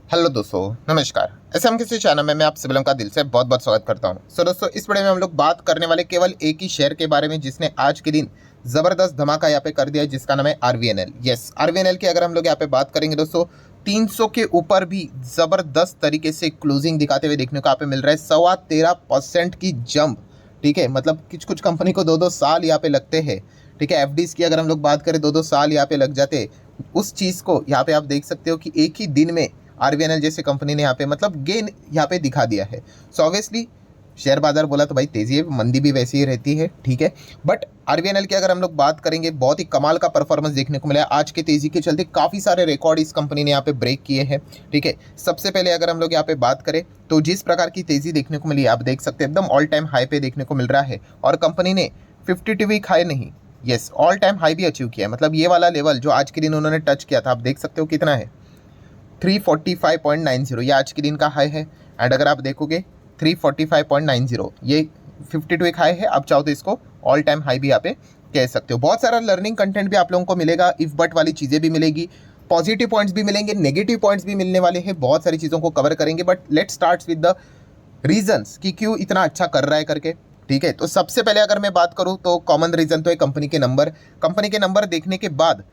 Hello दोस्तों, नमस्कार। SM किसी चैनल में मैं आप सभी लोगों का दिल से बहुत बहुत स्वागत करता हूं। सो दोस्तों, इस वीडियो में हम लोग बात करने वाले केवल एक ही शेयर के बारे में जिसने आज के दिन ज़बरदस्त धमाका यहाँ पे कर दिया है, जिसका नाम है आरवीएनएल। यस, आरवीएनएल की अगर हम लोग यहाँ पे बात करेंगे दोस्तों, 300 के ऊपर भी ज़बरदस्त तरीके से क्लोजिंग दिखाते हुए देखने को यहाँ पे मिल रहा है। 13.25% की जंप। ठीक है, मतलब कुछ कुछ कंपनी को 2-2 साल यहाँ पे लगते हैं। ठीक है, एफडीज की अगर हम लोग बात करें 2-2 साल यहाँ पे लग जाते। उस चीज़ को यहाँ पे आप देख सकते हो कि एक ही दिन में आरवीएनएल जैसे कंपनी ने यहाँ पे मतलब गेन यहाँ पे दिखा दिया है। सो ऑब्वियसली शेयर बाजार बोला तो भाई तेजी है, मंदी भी वैसी ही रहती है। ठीक है, बट आरवीएनएल की अगर हम लोग बात करेंगे, बहुत ही कमाल का परफॉर्मेंस देखने को मिला है। आज के तेजी के चलते काफ़ी सारे रिकॉर्ड इस कंपनी ने यहाँ पे ब्रेक किए हैं। ठीक है, सबसे पहले अगर हम लोग यहाँ पे बात करें तो जिस प्रकार की तेजी देखने को मिली आप देख सकते हैं, एकदम ऑल टाइम हाई पे देखने को मिल रहा है। और कंपनी ने 52 वीक हाई नहीं, यस ऑल टाइम हाई भी अचीव किया है। मतलब ये वाला लेवल जो आज के दिन उन्होंने टच किया था, आप देख सकते हो कितना है, 345.90, ये आज के दिन का हाई है। एंड अगर आप देखोगे 345.90 ये 52 एक हाई है। आप चाहो तो इसको ऑल टाइम हाई भी यहाँ पे कह सकते हो। बहुत सारा लर्निंग कंटेंट भी आप लोगों को मिलेगा, इफ बट वाली चीज़ें भी मिलेगी, पॉजिटिव पॉइंट्स भी मिलेंगे, नेगेटिव पॉइंट्स भी मिलने वाले हैं। बहुत सारी चीज़ों को कवर करेंगे, but let start with the reasons कि क्यों इतना अच्छा कर रहा है करके। ठीक है, तो सबसे पहले अगर मैं बात करूँ तो कॉमन रीज़न तो है कंपनी के नंबर देखने के बाद,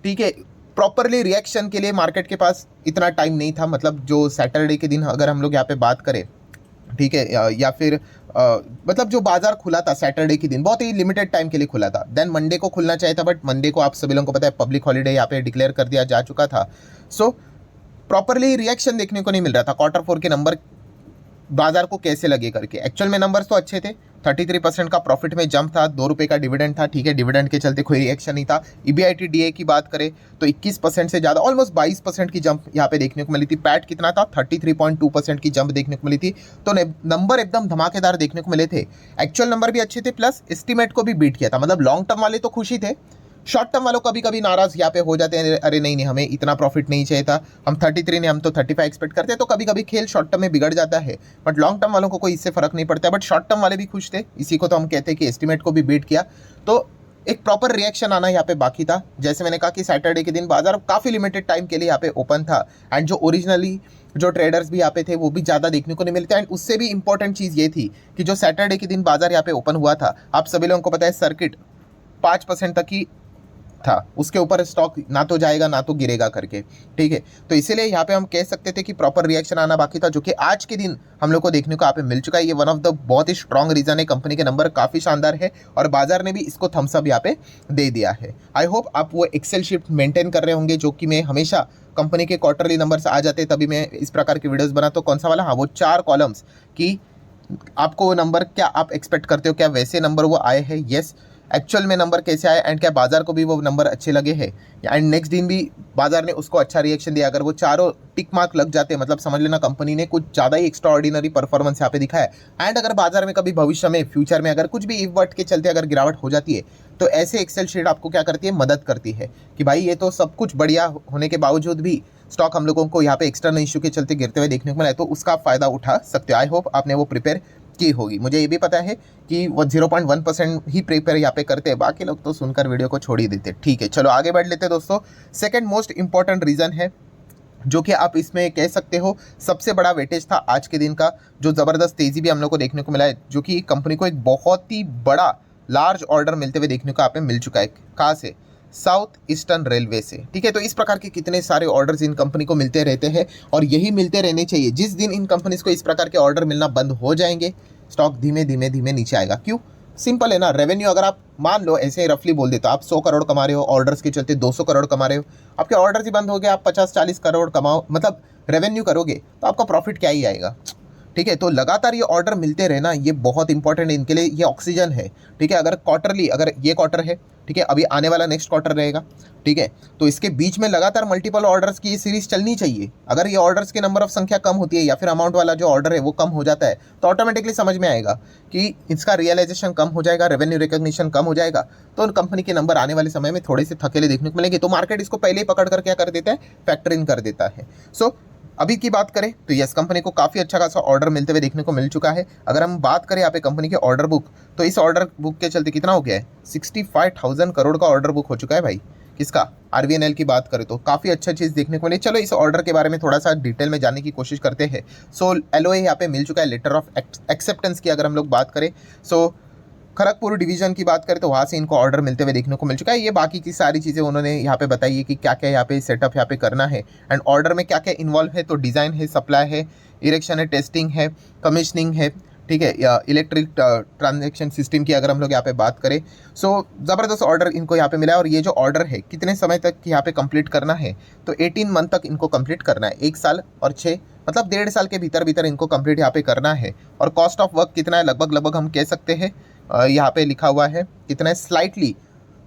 ठीक है, प्रॉपरली रिएक्शन के लिए मार्केट के पास इतना टाइम नहीं था। मतलब जो सैटरडे के दिन अगर हम लोग यहाँ पे बात करें, ठीक है, या फिर मतलब जो बाजार खुला था सैटरडे के दिन बहुत ही लिमिटेड टाइम के लिए खुला था। देन मंडे को खुलना चाहिए था, बट मंडे को आप सभी लोगों को पता है पब्लिक हॉलीडे यहाँ पे डिक्लेयर कर दिया जा चुका था। सो प्रॉपरली रिएक्शन देखने को नहीं मिल रहा था। Q4 के नंबर बाजार को कैसे लगे करके, एक्चुअल में नंबर्स तो अच्छे थे। 33% का प्रॉफिट में जंप था, 2 रुपये का डिविडेंड था। ठीक है, डिविडेंड के चलते कोई रिएक्शन नहीं था। EBITDA की बात करें तो 21% से ज़्यादा, ऑलमोस्ट 22% की जंप यहाँ पे देखने को मिली थी। पैट कितना था, 33.2% की जंप देखने को मिली थी। तो नंबर एकदम धमाकेदार देखने को मिले थे। एक्चुअल नंबर भी अच्छे थे, प्लस एस्टिमेट को भी बीट किया था। मतलब लॉन्ग टर्म वाले तो खुशी थे, शॉर्ट टर्म वालों कभी कभी नाराज यहाँ पे हो जाते हैं, अरे नहीं नहीं हमें इतना प्रॉफिट नहीं चाहिए था, हम 33 ने हम तो 35 एक्सपेक्ट करते हैं। तो कभी कभी खेल शॉर्ट टर्म में बिगड़ जाता है, बट लॉन्ग टर्म वालों को कोई इससे फर्क नहीं पड़ता है। बट शॉर्ट टर्म वाले भी खुश थे, इसी को तो हम कहते हैं कि एस्टिमेट को भी बीट किया। तो एक प्रॉपर रिएक्शन आना यहाँ पे बाकी था। जैसे मैंने कहा कि सैटरडे के दिन बाजार काफ़ी लिमिटेड टाइम के लिए यहाँ पे ओपन था। एंड जो ओरिजिनली जो ट्रेडर्स भी यहाँ पे थे वो भी ज़्यादा देखने को नहीं मिलते। एंड उससे भी इंपॉर्टेंट चीज़ ये थी कि जो सैटरडे के दिन बाजार यहाँ पे ओपन हुआ था, आप सभी लोगों को पता है सर्किट 5% तक ही था, उसके ऊपर स्टॉक ना तो जाएगा ना तो गिरेगा करके। ठीक है, तो इसीलिए यहाँ पे हम कह सकते थे कि प्रॉपर रिएक्शन आना बाकी था, जो कि आज के दिन हम लोग को देखने को यहाँ पे मिल चुका है। ये वन ऑफ द बहुत ही स्ट्रॉन्ग रीजन है, कंपनी के नंबर काफ़ी शानदार है और बाजार ने भी इसको थम्स अप यहाँ पे दे दिया है। आई होप आप वो एक्सेल शीट मेंटेन कर रहे होंगे, जो कि मैं हमेशा कंपनी के क्वार्टरली नंबर्स आ जाते तभी मैं इस प्रकार की वीडियोज़ बनाता हूँ। कौन सा वाला, हाँ वो 4 कॉलम्स की आपको नंबर क्या आप एक्सपेक्ट करते हो, क्या वैसे नंबर वो आए हैं, यस एक्चुअल में नंबर कैसे आए, एंड क्या बाजार को भी वो नंबर अच्छे लगे हैं, एंड नेक्स्ट दिन भी बाजार ने उसको अच्छा रिएक्शन दिया। अगर वो चारों टिक मार्क लग जाते मतलब समझ लेना कंपनी ने कुछ ज़्यादा ही एक्स्ट्रा ऑर्डिनरी परफॉर्मेंस यहाँ पे दिखाया है। एंड अगर बाजार में कभी भविष्य में फ्यूचर में अगर कुछ भी इफ बट के चलते अगर गिरावट हो जाती है, तो ऐसे एक्सेल शीट आपको क्या करती है, मदद करती है कि भाई ये तो सब कुछ बढ़िया होने के बावजूद भी स्टॉक हम लोगों को यहाँ पे एक्सटर्नल इशू के चलते गिरते हुए देखने को मिला है, तो उसका फ़ायदा उठा सकते हो। आई होप आपने वो प्रिपेयर की होगी। मुझे ये भी पता है कि वो 0.1% ही प्रिपेयर यहाँ पे करते हैं, बाकी लोग तो सुनकर वीडियो को छोड़ ही देते। ठीक है, चलो आगे बढ़ लेते हैं दोस्तों। सेकंड मोस्ट इंपॉर्टेंट रीज़न है, जो कि आप इसमें कह सकते हो सबसे बड़ा वेटेज था आज के दिन का, जो ज़बरदस्त तेज़ी भी हम लोग को देखने को मिला है, जो कि कंपनी को एक बहुत ही बड़ा लार्ज ऑर्डर मिलते हुए देखने को यहाँ पे मिल चुका है। कहाँ से, साउथ ईस्टर्न रेलवे से। ठीक है, तो इस प्रकार के कितने सारे ऑर्डर्स इन कंपनी को मिलते रहते हैं और यही मिलते रहने चाहिए। जिस दिन इन कंपनीज को इस प्रकार के ऑर्डर मिलना बंद हो जाएंगे, स्टॉक धीमे धीमे धीमे नीचे आएगा। क्यों, सिंपल है ना, रेवेन्यू अगर आप मान लो ऐसे ही रफली बोल देते, आप 100 करोड़ कमा रहे हो, ऑर्डर्स के चलते 200 करोड़ कमा रहे हो, आपके ऑर्डर्स ही बंद हो गए, आप 50-40 करोड़ कमाओ मतलब रेवेन्यू करोगे, तो आपका प्रॉफिट क्या ही आएगा। ठीक है, तो लगातार ये ऑर्डर मिलते रहना ये बहुत इंपॉर्टेंट है इनके लिए, ये ऑक्सीजन है। ठीक है, अगर क्वार्टरली, अगर ये क्वार्टर है, ठीक है, अभी आने वाला नेक्स्ट क्वार्टर रहेगा, ठीक है, तो इसके बीच में लगातार मल्टीपल ऑर्डर्स की ये सीरीज चलनी चाहिए। अगर ये ऑर्डर्स की नंबर ऑफ संख्या कम होती है या फिर अमाउंट वाला जो ऑर्डर है वो कम हो जाता है, तो ऑटोमेटिकली समझ में आएगा कि इसका रियलाइजेशन कम हो जाएगा, रेवेन्यू रिकॉग्निशन कम हो जाएगा, तो उन कंपनी के नंबर आने वाले समय में थोड़े से थकेले देखने को मिलेंगे। तो मार्केट इसको पहले ही पकड़ कर क्या कर देता है, फैक्टर इन कर देता है। सो अभी की बात करें तो यस, कंपनी को काफ़ी अच्छा खासा ऑर्डर मिलते हुए देखने को मिल चुका है। अगर हम बात करें यहाँ पे कंपनी के ऑर्डर बुक, तो इस ऑर्डर बुक के चलते कितना हो गया है, 65,000 करोड़ का ऑर्डर बुक हो चुका है भाई। किसका, आरवीएनएल की बात करें तो काफ़ी अच्छा चीज़ देखने को मिली। चलो इस ऑर्डर के बारे में थोड़ा सा डिटेल में जानने की कोशिश करते हैं। सो एलओए यहाँ पे मिल चुका है, लेटर ऑफ एक्सेप्टेंस की अगर हम लोग बात करें। सो खड़गपुर डिवीजन की बात करें तो वहाँ से इनको ऑर्डर मिलते हुए देखने को मिल चुका है। ये बाकी की सारी चीज़ें उन्होंने यहाँ पे बताई है कि क्या क्या यहाँ पे सेटअप यहाँ पे करना है एंड ऑर्डर में क्या क्या इन्वॉल्व है। तो डिज़ाइन है, सप्लाई है, इरेक्शन है, टेस्टिंग है, कमीशनिंग है, ठीक है, या इलेक्ट्रिक ट्रांजेक्शन सिस्टम की अगर हम लोग यहाँ पे बात करें। सो ज़बरदस्त ऑर्डर इनको यहाँ पे मिला है। और ये जो ऑर्डर है कितने समय तक यहाँ पे कंप्लीट करना है, तो 18 मंथ तक इनको कंप्लीट करना है, 1 साल और 6 मतलब 1.5 साल के भीतर भीतर इनको कंप्लीट यहाँ पे करना है। और कॉस्ट ऑफ वर्क कितना है, लगभग हम कह सकते हैं यहाँ पे लिखा हुआ है कितना है, स्लाइटली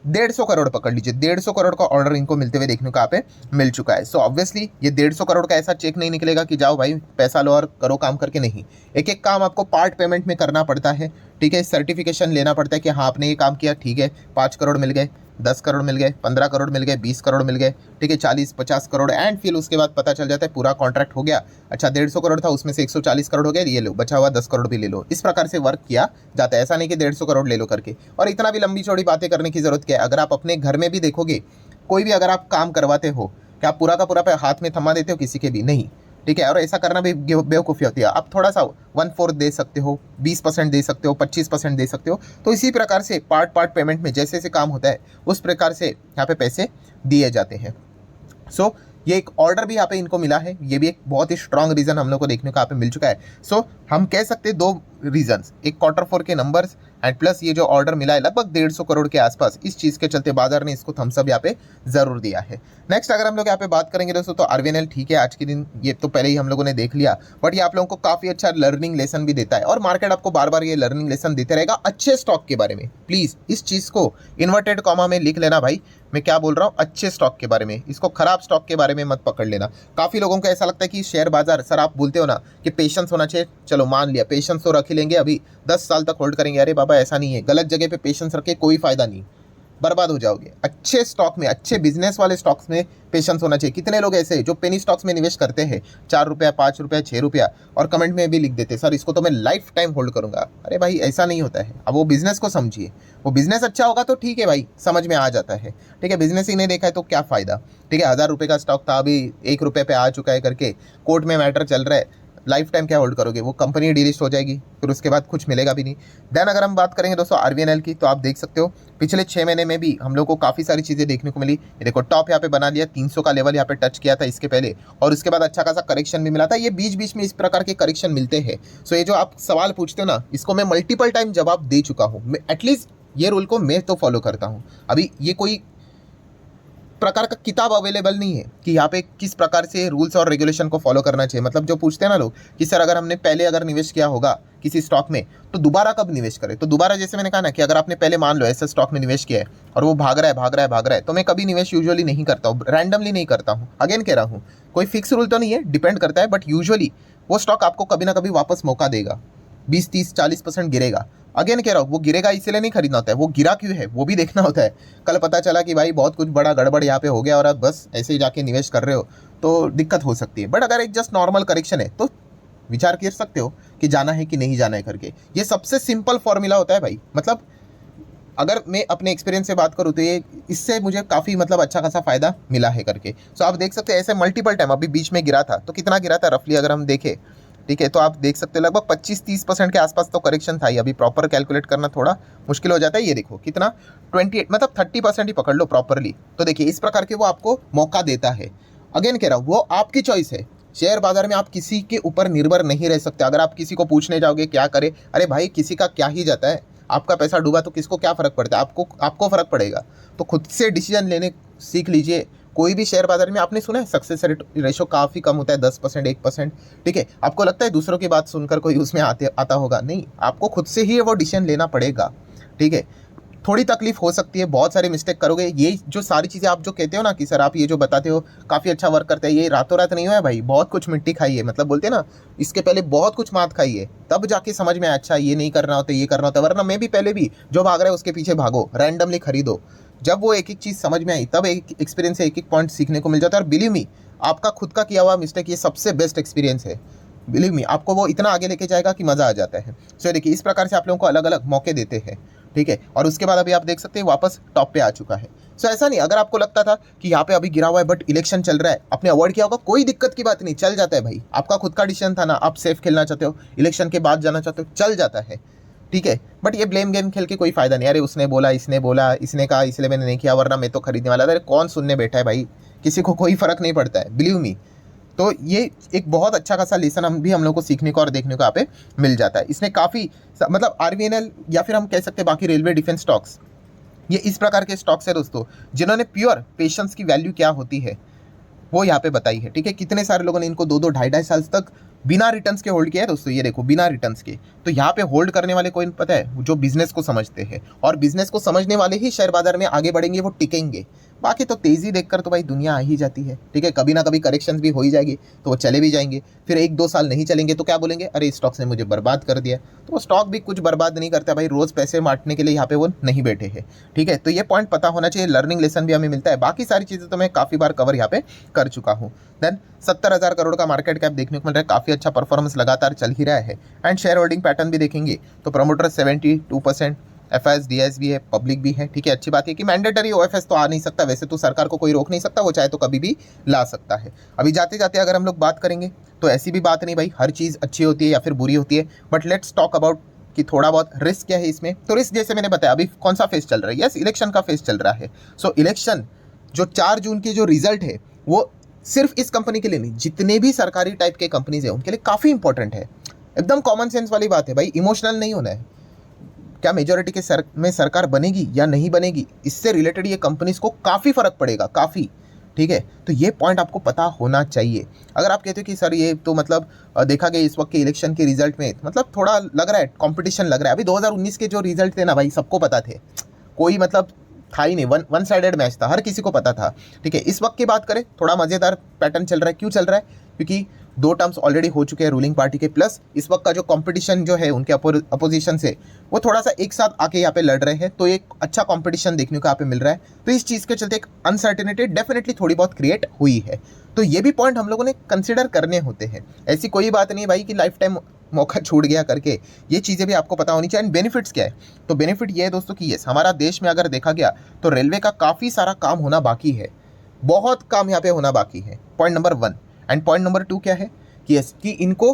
150 करोड़ पकड़ लीजिए, 150 करोड़ का ऑर्डर इनको मिलते हुए देखने को यहाँ पे मिल चुका है। सो ऑब्वियसली ये 150 करोड़ का ऐसा चेक नहीं निकलेगा कि जाओ भाई पैसा लो और करो काम करके, नहीं, एक एक काम आपको पार्ट पेमेंट में करना पड़ता है, ठीक है। सर्टिफिकेशन लेना पड़ता है कि हाँ आपने ये काम किया, ठीक है, 5 करोड़ मिल गए, 10 करोड़ मिल गए, 15 करोड़ मिल गए, 20 करोड़ मिल गए, ठीक है, 40-50 करोड़ एंड फिर उसके बाद पता चल जाता है पूरा कॉन्ट्रैक्ट हो गया, अच्छा 150 करोड़ था उसमें से 140 करोड़ हो गया, ये लो बचा हुआ 10 करोड़ भी ले लो। इस प्रकार से वर्क किया जाता है, ऐसा नहीं कि 150 करोड़ ले लो करके। और इतना भी लंबी चौड़ी बातें करने की जरूरत क्या है। अगर आप अपने घर में भी देखोगे, कोई भी अगर आप काम करवाते हो, क्या आप पूरा का पूरा हाथ में थमा देते हो किसी के भी, नहीं, ठीक है। और ऐसा करना भी बेवकूफ़ी होती है। आप थोड़ा सा 1/4 दे सकते हो, 20% दे सकते हो, 25% दे सकते हो। तो इसी प्रकार से पार्ट पेमेंट में जैसे जैसे काम होता है उस प्रकार से यहाँ पे पैसे दिए जाते हैं। सो ये एक ऑर्डर भी यहाँ पे इनको मिला है, ये भी एक बहुत ही स्ट्रांग रीज़न हम लोग को देखने को यहाँ पे मिल चुका है। सो हम कह सकते हैं 2 रीजंस, एक Q4 के नंबर्स एंड प्लस ये जो ऑर्डर मिला है लगभग 150 करोड़ के आसपास, इस चीज़ के चलते बाजार ने इसको थम्स अप यहाँ पे ज़रूर दिया है। नेक्स्ट अगर हम लोग यहाँ पे बात करेंगे दोस्तों, तो आरवीएनएल ठीक है, आज के दिन ये तो पहले ही हम लोगों ने देख लिया, बट ये आप लोगों को काफ़ी अच्छा लर्निंग लेसन भी देता है और मार्केट आपको बार बार ये लर्निंग लेसन देते रहेगा अच्छे स्टॉक के बारे में। प्लीज़ इस चीज़ को इन्वर्टेड कॉमा में लिख लेना भाई, मैं क्या बोल रहा हूँ, अच्छे स्टॉक के बारे में, इसको खराब स्टॉक के बारे में मत पकड़ लेना। काफ़ी लोगों को ऐसा लगता है कि शेयर बाजार, सर आप बोलते हो ना कि पेशेंस होना चाहिए, चलो मान लिया पेशेंस तो रख ही लेंगे, अभी 10 साल तक होल्ड करेंगे। अरे बाबा ऐसा नहीं है, गलत जगह पे पेशेंस रखे कोई फायदा नहीं, बर्बाद हो जाओगे। अच्छे स्टॉक में, अच्छे बिजनेस वाले स्टॉक्स में पेशेंस होना चाहिए। कितने लोग ऐसे जो पेनी स्टॉक्स में निवेश करते हैं, 4 रुपया, 5 रुपया, 6 रुपया, और कमेंट में भी लिख देते सर इसको तो मैं लाइफ टाइम होल्ड करूंगा। अरे भाई ऐसा नहीं होता है। अब वो बिजनेस को समझिए, वो बिजनेस अच्छा होगा तो ठीक है भाई, समझ में आ जाता है, ठीक है। बिजनेस ही नहीं देखा है तो क्या फ़ायदा, ठीक है। 1000 रुपये का स्टॉक था, अभी 1 रुपये पे आ चुका है करके कोर्ट में मैटर चल रहा है, लाइफ टाइम क्या होल्ड करोगे, वो कंपनी डीलिस्ट हो जाएगी, फिर उसके बाद कुछ मिलेगा भी नहीं। देन अगर हम बात करेंगे दोस्तों आरवीएनएल की, तो आप देख सकते हो पिछले 6 महीने में भी हम लोग को काफ़ी सारी चीज़ें देखने को मिली। ये देखो टॉप यहाँ पे बना लिया, 300 का लेवल यहाँ पे टच किया था इसके पहले, और उसके बाद अच्छा खासा करेक्शन भी मिला था। ये बीच बीच में इस प्रकार के करेक्शन मिलते हैं। सो ये जो आप सवाल पूछते हो ना, इसको मैं मल्टीपल टाइम जवाब दे चुका हूँ। मैं एटलीस्ट ये रूल को मैं तो फॉलो करता हूँ। अभी ये कोई प्रकार का किताब अवेलेबल नहीं है कि यहाँ पे किस प्रकार से रूल्स और रेगुलेशन को फॉलो करना चाहिए। मतलब जो पूछते हैं ना लोग कि सर अगर हमने पहले अगर निवेश किया होगा किसी स्टॉक में तो दोबारा कब निवेश करें, तो दोबारा जैसे मैंने कहा ना कि अगर आपने पहले मान लो ऐसे स्टॉक में निवेश किया है और वो भाग रहा है, तो मैं कभी निवेश यूजुअली नहीं करता हूँ, रैंडमली नहीं करता हूँ। अगेन कह रहा हूँ, कोई फिक्स रूल तो नहीं है, डिपेंड करता है, बट यूजुअली वो स्टॉक आपको कभी ना कभी वापस मौका देगा, 20-30-40% गिरेगा। अगेन कह रहा हूँ, वो गिरेगा इसलिए नहीं खरीदना होता है, वो गिरा क्यों है वो भी देखना होता है। कल पता चला कि भाई बहुत कुछ बड़ा गड़बड़ यहाँ पे हो गया और आप बस ऐसे ही जाके निवेश कर रहे हो तो दिक्कत हो सकती है। बट अगर एक जस्ट नॉर्मल करेक्शन है तो विचार कर सकते हो कि जाना है कि नहीं जाना है करके। ये सबसे सिंपल फॉर्मूला होता है भाई। मतलब अगर मैं अपने एक्सपीरियंस से बात करूँ तो ये इससे मुझे काफ़ी मतलब अच्छा खासा फ़ायदा मिला है करके। सो आप देख सकते हैं ऐसे मल्टीपल टाइम, अभी बीच में गिरा था तो कितना गिरा था रफली अगर हम देखें, ठीक है, तो आप देख सकते हैं लगभग 25-30% के आसपास तो करेक्शन था ही। अभी प्रॉपर कैलकुलेट करना थोड़ा मुश्किल हो जाता है। ये देखो कितना 28 मतलब 30% ही पकड़ लो प्रॉपरली। तो देखिए इस प्रकार के वो आपको मौका देता है। अगेन कह रहा हूँ, वो आपकी चॉइस है। शेयर बाजार में आप किसी के ऊपर निर्भर नहीं रह सकते। अगर आप किसी को पूछने जाओगे क्या करे, अरे भाई किसी का क्या ही जाता है, आपका पैसा डूबा तो किसको क्या फ़र्क पड़ता है, आपको फ़र्क पड़ेगा। तो खुद से डिसीजन लेने सीख लीजिए। कोई भी शेयर बाजार में आपने सुना है सक्सेस रेशो काफ़ी कम होता है, 10%, 1%, ठीक है। आपको लगता है दूसरों की बात सुनकर कोई उसमें आता होगा, नहीं, आपको खुद से ही वो डिसीजन लेना पड़ेगा, ठीक है। थोड़ी तकलीफ हो सकती है, बहुत सारे मिस्टेक करोगे। ये जो सारी चीज़ें आप जो कहते हो ना कि सर आप ये जो बताते हो काफ़ी अच्छा वर्क करता है, ये रातों रात नहीं हुआ है भाई। बहुत कुछ मिट्टी खाई है, मतलब बोलते हैं ना, इसके पहले बहुत कुछ मात खाई है, तब जाके समझ में आया अच्छा ये नहीं करना होता, ये करना होता। वरना मैं भी पहले भी जो भाग रहा है उसके पीछे भागो, रैंडमली खरीदो। जब वो एक एक चीज़ समझ में आई तब एक एक्सपीरियंस से एक एक पॉइंट सीखने को मिल जाता है। और बिलीव मी, आपका खुद का किया हुआ मिस्टेक ये सबसे बेस्ट एक्सपीरियंस है। बिलीव मी, आपको वो इतना आगे लेके जाएगा कि मज़ा आ जाता है। सो देखिए इस प्रकार से आप लोगों को अलग अलग मौके देते हैं, ठीक है। और उसके बाद अभी आप देख सकते हैं वापस टॉप पे आ चुका है। सो ऐसा नहीं, अगर आपको लगता था कि यहाँ पे अभी गिरा हुआ है बट इलेक्शन चल रहा है, आपने अवॉइड किया होगा, कोई दिक्कत की बात नहीं, चल जाता है भाई, आपका खुद का डिसीजन था ना, आप सेफ खेलना चाहते हो, इलेक्शन के बाद जाना चाहते हो, चल जाता है, ठीक है। बट ये ब्लेम गेम खेल के कोई फायदा नहीं, अरे उसने बोला, इसने कहा इसलिए मैंने नहीं किया, वरना मैं तो खरीदने वाला था, अरे कौन सुनने बैठा है भाई, किसी को कोई फर्क नहीं पड़ता है, बिलीव मी। तो ये एक बहुत अच्छा खासा लेसन हम लोग को सीखने को और देखने को यहाँ पे मिल जाता है। इसने काफ़ी मतलब आरवीएनएल या फिर हम कह सकते हैं बाकी रेलवे डिफेंस स्टॉक्स, ये इस प्रकार के स्टॉक्स है दोस्तों जिन्होंने प्योर पेशेंस की वैल्यू क्या होती है वो यहाँ पे बताई है, ठीक है। कितने सारे लोगों ने इनको 2-2 ढाई साल तक बिना रिटर्न्स के होल्ड किया है दोस्तों, ये देखो बिना रिटर्न्स के। तो यहाँ पे होल्ड करने वाले कोई पता है, जो बिजनेस को समझते हैं, और बिजनेस को समझने वाले ही शेयर बाजार में आगे बढ़ेंगे, वो टिकेंगे। बाकी तो तेजी देखकर तो भाई दुनिया आ ही जाती है, ठीक है। कभी ना कभी करेक्शंस भी हो ही जाएगी, तो वो चले भी जाएंगे, फिर 1-2 साल नहीं चलेंगे तो क्या बोलेंगे, अरे स्टॉक्स ने मुझे बर्बाद कर दिया। तो वो स्टॉक भी कुछ बर्बाद नहीं करता भाई, रोज पैसे बांटने के लिए यहाँ पे वो नहीं बैठे हैं, ठीक है। तो ये पॉइंट पता होना चाहिए, लर्निंग लेसन भी हमें मिलता है। बाकी सारी चीज़ें तो मैं काफ़ी बार कवर यहाँ पे कर चुका हूँ। देन 70,000 करोड़ का मार्केट कैप देखने को मिल रहा है, काफ़ी अच्छा परफॉर्मेंस लगातार चल ही रहा है। एंड शेयर होल्डिंग पैटर्न भी देखेंगे तो प्रमोटर 72%, एफएस डीएस भी है, पब्लिक भी है, ठीक है। अच्छी बात है कि मैंडेटरी ओएफएस तो आ नहीं सकता, वैसे तो सरकार को कोई रोक नहीं सकता, वो चाहे तो कभी भी ला सकता है। अभी जाते जाते अगर हम लोग बात करेंगे तो ऐसी भी बात नहीं भाई हर चीज़ अच्छी होती है या फिर बुरी होती है, बट लेट्स टॉक अबाउट कि थोड़ा बहुत रिस्क क्या है इसमें। तो रिस्क जैसे मैंने बताया, अभी कौन सा फेज चल रहा है, यस इलेक्शन का फेज चल रहा है। सो इलेक्शन जो 4 जून की जो रिजल्ट है वो सिर्फ इस कंपनी के लिए नहीं, जितने भी सरकारी टाइप के कंपनीज है उनके लिए काफ़ी इंपॉर्टेंट है। एकदम कॉमन सेंस वाली बात है भाई, इमोशनल नहीं होना है। क्या मेजोरिटी के में सरकार बनेगी या नहीं बनेगी, इससे रिलेटेड ये कंपनीज को काफ़ी फर्क पड़ेगा, काफ़ी, ठीक है। तो ये पॉइंट आपको पता होना चाहिए। अगर आप कहते हो कि सर ये तो मतलब देखा गया इस वक्त के इलेक्शन के रिजल्ट में मतलब थोड़ा लग रहा है कंपटीशन लग रहा है, अभी 2019 के जो रिजल्ट थे ना भाई सबको पता थे, कोई मतलब था ही नहीं, वन साइडेड मैच था, हर किसी को पता था, ठीक है। इस वक्त की बात करें, थोड़ा मज़ेदार पैटर्न चल रहा है। क्यों चल रहा है, क्योंकि 2 टर्म्स ऑलरेडी हो चुके हैं रूलिंग पार्टी के, प्लस इस वक्त का जो कंपटीशन जो है उनके अपोजिशन से वो थोड़ा सा एक साथ आके यहाँ पे लड़ रहे हैं, तो एक अच्छा कंपटीशन देखने को यहाँ पे मिल रहा है। तो इस चीज़ के चलते एक अनसर्टेनिटी डेफिनेटली थोड़ी बहुत क्रिएट हुई है। तो ये भी पॉइंट हम लोगों ने कंसिडर करने होते हैं। ऐसी कोई बात नहीं भाई कि लाइफ टाइम मौका छूट गया करके, ये चीज़ें भी आपको पता होनी चाहिए। एंड बेनिफिट्स क्या है, तो बेनिफिट ये है दोस्तों कि यस हमारा देश में अगर देखा गया तो रेलवे का काफ़ी सारा काम होना बाकी है, बहुत काम यहाँ पे होना बाकी है, point number 1। And point number 2 क्या है कि यस कि इनको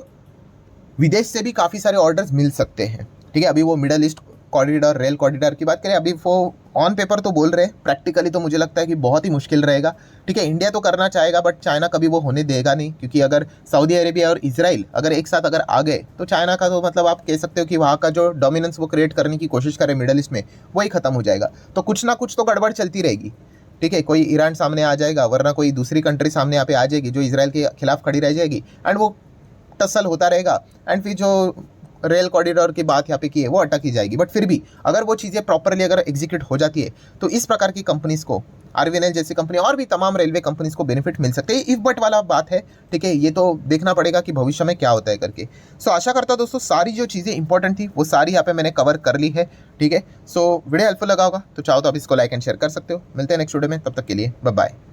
विदेश से भी काफ़ी सारे ऑर्डर्स मिल सकते हैं, ठीक है। अभी वो middle east corridor, rail corridor की बात करें, अभी वो ऑन पेपर तो बोल रहे हैं, प्रैक्टिकली तो मुझे लगता है कि बहुत ही मुश्किल रहेगा, ठीक है। इंडिया तो करना चाहेगा बट चाइना कभी वो होने देगा नहीं, क्योंकि अगर सऊदी अरेबिया और इजराइल अगर एक साथ अगर आ गए तो चाइना का तो मतलब आप कह सकते हो कि वहाँ का जो डोमिनेंस वो क्रिएट करने की कोशिश करे मिडल ईस्ट में, वही खत्म हो जाएगा। तो कुछ ना कुछ तो गड़बड़ चलती रहेगी, ठीक है। कोई ईरान सामने आ जाएगा, वरना कोई दूसरी कंट्री सामने यहाँ पे आ जाएगी जो इसराइल के खिलाफ खड़ी रह जाएगी, एंड वो टसल होता रहेगा, एंड फिर जो रेल कॉरिडोर की बात यहाँ पे की है वो अटक ही जाएगी। बट फिर भी अगर वो चीज़ें प्रॉपरली अगर एग्जीक्यूट हो जाती है तो इस प्रकार की कंपनीज को, आरवीएनएल जैसी कंपनी और भी तमाम रेलवे कंपनीज को बेनिफिट मिल सकते हैं। इफ बट वाला बात है, ठीक है, ये तो देखना पड़ेगा कि भविष्य में क्या होता है करके। सो आशा करता हूं दोस्तों सारी जो चीज़ें इंपॉर्टेंट थी वो सारी यहाँ पे मैंने कवर कर ली है, ठीक है। सो वीडियो हेल्पफुल लगा होगा तो चाहो तो आप इसको लाइक एंड शेयर कर सकते हो। मिलते हैं नेक्स्ट वीडियो में, तब तक के लिए बाय बाय।